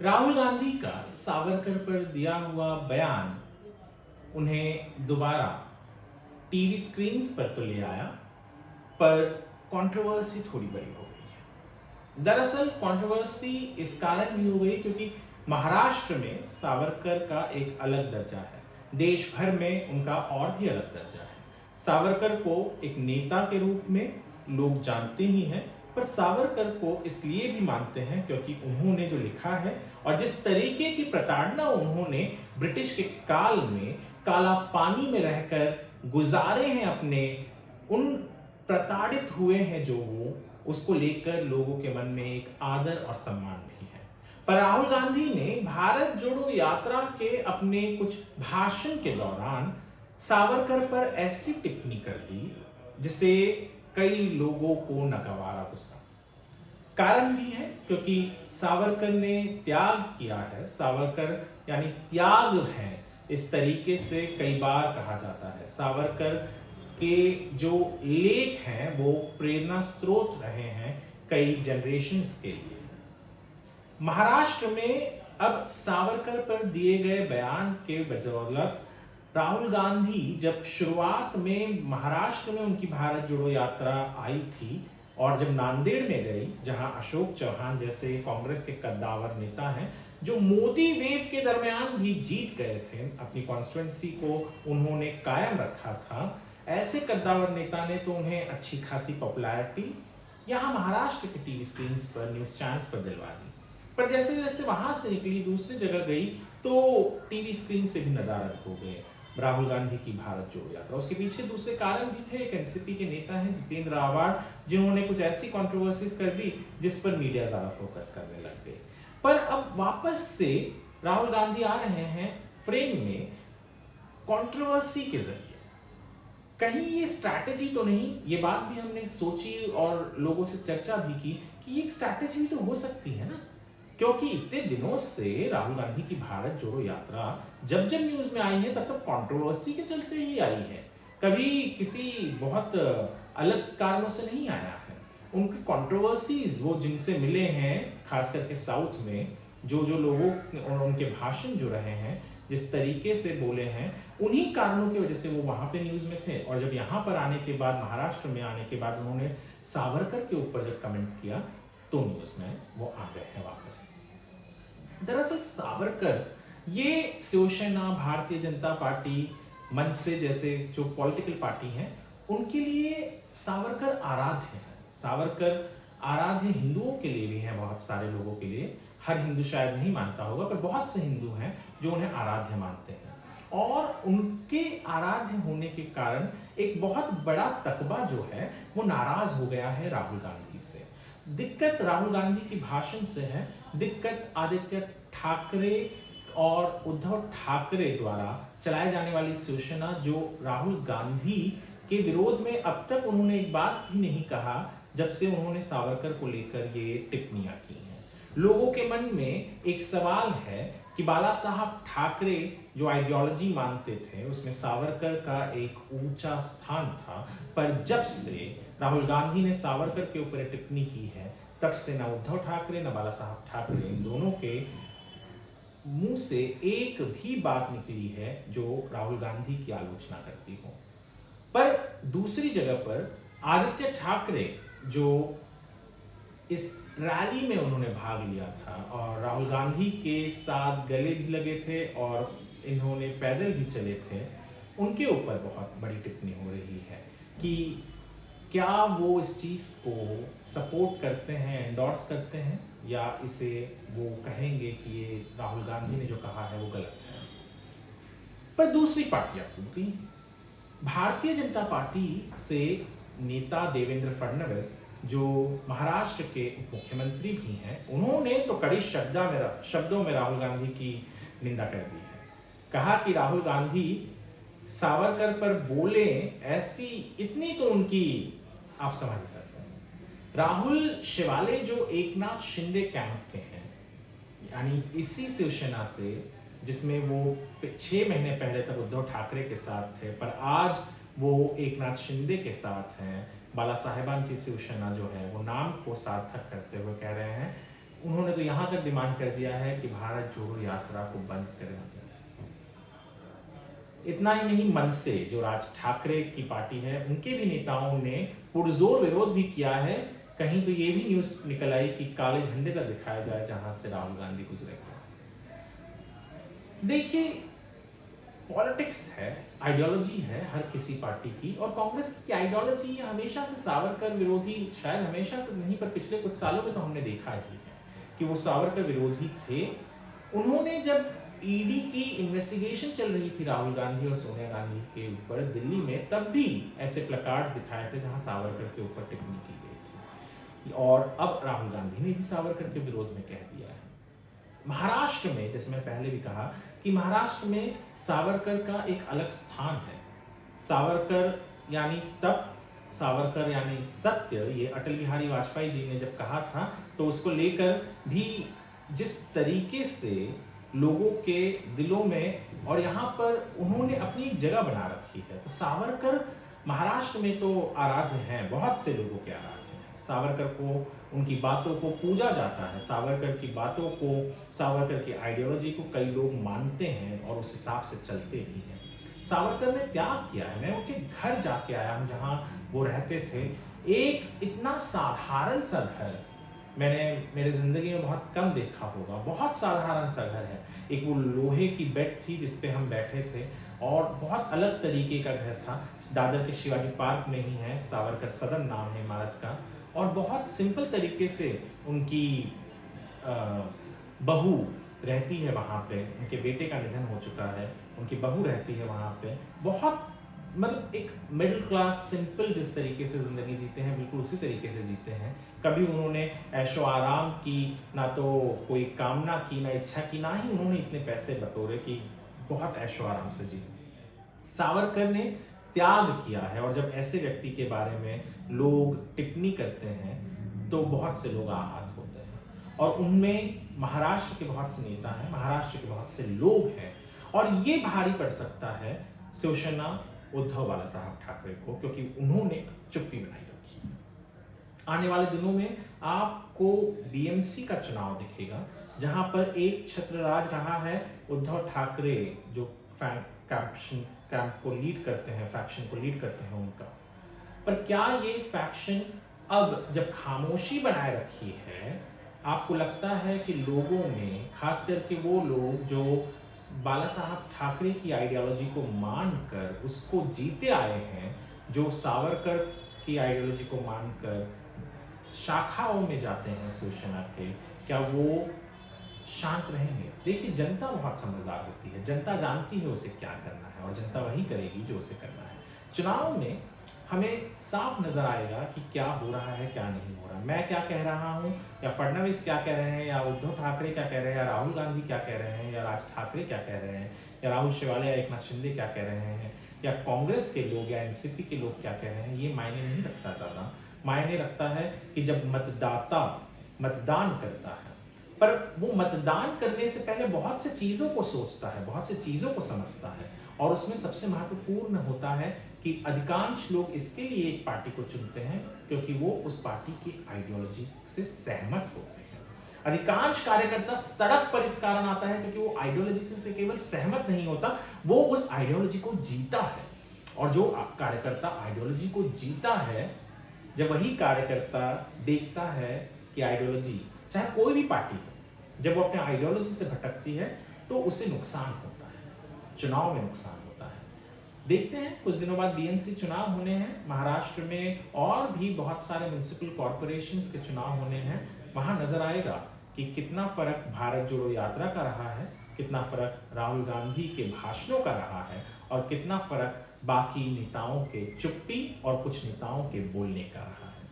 राहुल गांधी का सावरकर पर दिया हुआ बयान उन्हें दोबारा टीवी स्क्रीन्स पर तो ले आया, पर कंट्रोवर्सी थोड़ी बड़ी हो गई है। दरअसल कंट्रोवर्सी इस कारण भी हो गई क्योंकि महाराष्ट्र में सावरकर का एक अलग दर्जा है, देश भर में उनका और भी अलग दर्जा है। सावरकर को एक नेता के रूप में लोग जानते ही हैं, पर सावरकर को इसलिए भी मानते हैं क्योंकि उन्होंने जो लिखा है और जिस तरीके की प्रताड़ना उन्होंने ब्रिटिश के काल में काला पानी में रहकर गुजारे हैं अपने, उन प्रताड़ित हुए हैं जो वो, उसको लेकर लोगों के मन में एक आदर और सम्मान भी है। पर राहुल गांधी ने भारत जोड़ो यात्रा के अपने कुछ भाषण के दौरान सावरकर पर ऐसी टिप्पणी कर दी जिसे कई लोगों को नगवारा गुस्सा। कारण भी है क्योंकि सावरकर ने त्याग किया है, सावरकर यानी त्याग है, इस तरीके से कई बार कहा जाता है। सावरकर के जो लेख हैं वो प्रेरणा स्रोत रहे हैं कई जनरेशन्स के लिए। महाराष्ट्र में अब सावरकर पर दिए गए बयान के बदौलत राहुल गांधी जब शुरुआत में महाराष्ट्र में उनकी भारत जोड़ो यात्रा आई थी और जब नांदेड़ में गई, जहां अशोक चौहान जैसे कांग्रेस के कद्दावर नेता हैं जो मोदी वेव के दरमियान भी जीत गए थे, अपनी कॉन्स्टिट्यूएंसी को उन्होंने कायम रखा था, ऐसे कद्दावर नेता ने तो उन्हें अच्छी खासी पॉपुलैरिटी यहाँ महाराष्ट्र के टीवी स्क्रीन पर, न्यूज चैनल पर दिलवा दी। पर जैसे जैसे वहां से निकली, दूसरी जगह गई तो टीवी स्क्रीन से भी नदारद हो गए राहुल गांधी की भारत जोड़ो यात्रा। उसके पीछे दूसरे कारण भी थे। एक एनसीपी के नेता हैं जितेंद्र आव्हाड, जिन्होंने कुछ ऐसी कंट्रोवर्सीज कर दी जिस पर मीडिया ज्यादा फोकस करने लग गई। पर अब वापस से राहुल गांधी आ रहे हैं फ्रेम में कंट्रोवर्सी के जरिए। कहीं ये स्ट्रैटेजी तो नहीं, ये बात भी हमने सोची और लोगों से चर्चा भी की कि एक स्ट्रैटेजी भी तो हो सकती है ना, क्योंकि इतने दिनों से राहुल गांधी की भारत जोड़ो यात्रा जब जब न्यूज में आई है तब तब कंट्रोवर्सी के चलते ही आई है, कभी किसी बहुत अलग कारणों से नहीं आया है। उनकी कंट्रोवर्सीज वो जिनसे मिले हैं, खास करके साउथ में जो जो लोगों और उनके भाषण जो रहे हैं, जिस तरीके से बोले हैं, उन्हीं कारणों की वजह से वो वहां पे न्यूज में थे। और जब यहाँ पर आने के बाद, महाराष्ट्र में आने के बाद उन्होंने सावरकर के ऊपर जब कमेंट किया तो न्यूज में वो आ गए हैं वापस। दरअसल सावरकर ये शिवसेना, भारतीय जनता पार्टी, मनसे जैसे जो पॉलिटिकल पार्टी हैं, उनके लिए सावरकर आराध्य है। सावरकर आराध्य हिंदुओं के लिए भी है, बहुत सारे लोगों के लिए। हर हिंदू शायद नहीं मानता होगा, पर बहुत से हिंदू हैं जो उन्हें आराध्य मानते हैं। और उनके आराध्य होने के कारण एक बहुत बड़ा तकबा जो है वो नाराज हो गया है राहुल गांधी से। दिक्कत राहुल गांधी की भाषण से है, दिक्कत आदित्य ठाकरे और उद्धव ठाकरे द्वारा चलाए जाने वाली शिवसेना, जो राहुल गांधी के विरोध में अब तक उन्होंने एक बात भी नहीं कहा जब से उन्होंने सावरकर को लेकर ये टिप्पणियां की हैं। लोगों के मन में एक सवाल है कि बाला साहब ठाकरे जो आइडियोलॉजी मानते थे उसमें सावरकर का एक ऊंचा स्थान था, पर जब से राहुल गांधी ने सावरकर के ऊपर टिप्पणी की है तब से न उद्धव ठाकरे न बाला साहब ठाकरे, इन दोनों के मुंह से एक भी बात निकली है जो राहुल गांधी की आलोचना करती हो। पर दूसरी जगह पर आदित्य ठाकरे जो इस रैली में उन्होंने भाग लिया था और राहुल गांधी के साथ गले भी लगे थे और इन्होंने पैदल भी चले थे, उनके ऊपर बहुत बड़ी टिप्पणी हो रही है कि क्या वो इस चीज को सपोर्ट करते हैं, एंडोर्स करते हैं, या इसे वो कहेंगे कि ये राहुल गांधी ने जो कहा है वो गलत है। पर दूसरी पार्टियां टूट गई। भारतीय जनता पार्टी से नेता देवेंद्र फडणवीस जो महाराष्ट्र के उप मुख्यमंत्री भी हैं, उन्होंने तो कड़ी शब्दों में राहुल गांधी की निंदा कर दी है। कहा कि राहुल गांधी सावरकर पर बोले ऐसी, इतनी तो उनकी आप समझ ही सकते हैं। राहुल शिवाले जो एकनाथ शिंदे कैंप के हैं, यानी इसी शिवसेना से जिसमें वो 6 महीने पहले तक उद्धव ठाकरे के साथ थे, पर आज वो एकनाथ शिंदे के साथ हैं। बाला साहेबांची शिवसेना जो है वो नाम को सार्थक करते हुए कह रहे हैं उन्होंने तो यहाँ तक डिमांड कर दिया है कि भारत जोड़ो यात्रा को बंद करें जाए। इतना ही नहीं, मन से जो राज ठाकरे की पार्टी है उनके भी नेताओं ने पुरजोर विरोध भी किया है। कहीं तो ये भी न्यूज निकल आई कि काले झंडे तक दिखाया जाए जहां से राहुल गांधी गुजरेंगे। देखिए, पॉलिटिक्स है, आइडियोलॉजी है हर किसी पार्टी की, और कांग्रेस की आइडियोलॉजी हमेशा से सावरकर विरोधी, शायद हमेशा से नहीं पर पिछले कुछ सालों में तो हमने देखा ही है कि वो सावरकर विरोधी थे। उन्होंने जब ईडी की इन्वेस्टिगेशन चल रही थी राहुल गांधी और सोनिया गांधी के ऊपर दिल्ली में, तब भी ऐसे प्लकार्ड्स दिखाए थे जहां सावरकर के ऊपर टिप्पणी की गई थी, और अब राहुल गांधी ने भी सावरकर के विरोध में कह दिया है। महाराष्ट्र में, जैसे मैं पहले भी कहा कि महाराष्ट्र में सावरकर का एक अलग स्थान है। सावरकर यानी तप, सावरकर यानी सत्य, ये अटल बिहारी वाजपेयी जी ने जब कहा था तो उसको लेकर भी जिस तरीके से लोगों के दिलों में और यहाँ पर उन्होंने अपनी एक जगह बना रखी है, तो सावरकर महाराष्ट्र में तो आराध्य हैं, बहुत से लोगों के आराध्य हैं। सावरकर को, उनकी बातों को पूजा जाता है, सावरकर की बातों को, सावरकर की आइडियोलॉजी को कई लोग मानते हैं और उस हिसाब से चलते भी हैं। सावरकर ने त्याग किया है। मैं उनके घर जाके आया हूँ जहाँ वो रहते थे। एक इतना साधारण सा घर मैंने मेरे जिंदगी में बहुत कम देखा होगा। बहुत साधारण सा घर है। एक वो लोहे की बेड थी जिस पे हम बैठे थे, और बहुत अलग तरीके का घर था। दादर के शिवाजी पार्क में ही है, सावरकर सदन नाम है इमारत का, और बहुत सिंपल तरीके से उनकी बहू रहती है वहाँ पे। उनके बेटे का निधन हो चुका है, उनकी बहू रहती है वहाँ पे। बहुत मतलब एक मिडिल क्लास सिंपल जिस तरीके से जिंदगी जीते हैं, बिल्कुल उसी तरीके से जीते हैं। कभी उन्होंने ऐशो आराम की ना तो कोई कामना की, ना इच्छा की, ना ही उन्होंने इतने पैसे बटोरे कि बहुत ऐशो आराम से जी। सावरकर ने त्याग किया है, और जब ऐसे व्यक्ति के बारे में लोग टिप्पणी करते हैं तो बहुत से लोग आहत होते हैं, और उनमें महाराष्ट्र के बहुत से नेता हैं, महाराष्ट्र के बहुत से लोग हैं, और ये भारी पड़ सकता है शिवसेना उद्धव बाला साहब ठाकरे को, क्योंकि उन्होंने चुप्पी बनाई रखी है। आने वाले दिनों में आपको बीएमसी का चुनाव दिखेगा, जहां पर एक छत्रराज रहा है उद्धव ठाकरे, जो कैंप को लीड करते हैं, फैक्शन को लीड करते हैं उनका। पर क्या ये फैक्शन अब जब खामोशी बनाए रखी है, आपको लगता है कि लोगों में, खास करके वो लोग जो बाला साहब ठाकरे की आइडियोलॉजी को मानकर उसको जीते आए हैं, जो सावरकर की आइडियोलॉजी को मानकर शाखाओं में जाते हैं शिवसेना के, क्या वो शांत रहेंगे? देखिए, जनता बहुत समझदार होती है, जनता जानती है उसे क्या करना है, और जनता वही करेगी जो उसे करना है। चुनाव में हमें साफ नजर आएगा कि क्या हो रहा है, क्या नहीं हो रहा। मैं क्या कह रहा हूँ, या फडणवीस क्या कह रहे हैं, या उद्धव ठाकरे क्या कह रहे हैं, या राहुल गांधी क्या कह रहे हैं, या राज ठाकरे क्या कह रहे हैं, या राहुल शिवाले या एकनाथ शिंदे क्या कह रहे हैं, या कांग्रेस के लोग या एनसीपी के लोग क्या कह रहे हैं, ये मायने नहीं रखता। ज्यादा मायने रखता है कि जब मतदाता मतदान करता है, पर वो मतदान करने से पहले बहुत से चीजों को सोचता है, बहुत से चीजों को समझता है, और उसमें सबसे महत्वपूर्ण होता है कि अधिकांश लोग इसके लिए एक पार्टी को चुनते हैं क्योंकि वो उस पार्टी की आइडियोलॉजी से सहमत होते हैं। अधिकांश कार्यकर्ता सड़क पर इस कारण आता है क्योंकि वो आइडियोलॉजी से केवल सहमत नहीं होता, वो उस आइडियोलॉजी को जीता है। और जो कार्यकर्ता आइडियोलॉजी को जीता है, जब वही कार्यकर्ता देखता है कि आइडियोलॉजी, चाहे कोई भी पार्टी हो, जब वो अपने आइडियोलॉजी से भटकती है तो उसे नुकसान होता है, चुनाव में नुकसान होता है। देखते हैं, कुछ दिनों बाद बीएमसी चुनाव होने हैं महाराष्ट्र में, और भी बहुत सारे म्युनिसिपल कॉर्पोरेशंस के चुनाव होने हैं। वहां नजर आएगा कि कितना फर्क भारत जोड़ो यात्रा का रहा है, कितना फर्क राहुल गांधी के भाषणों का रहा है, और कितना फर्क बाकी नेताओं के चुप्पी और कुछ नेताओं के बोलने का रहा है।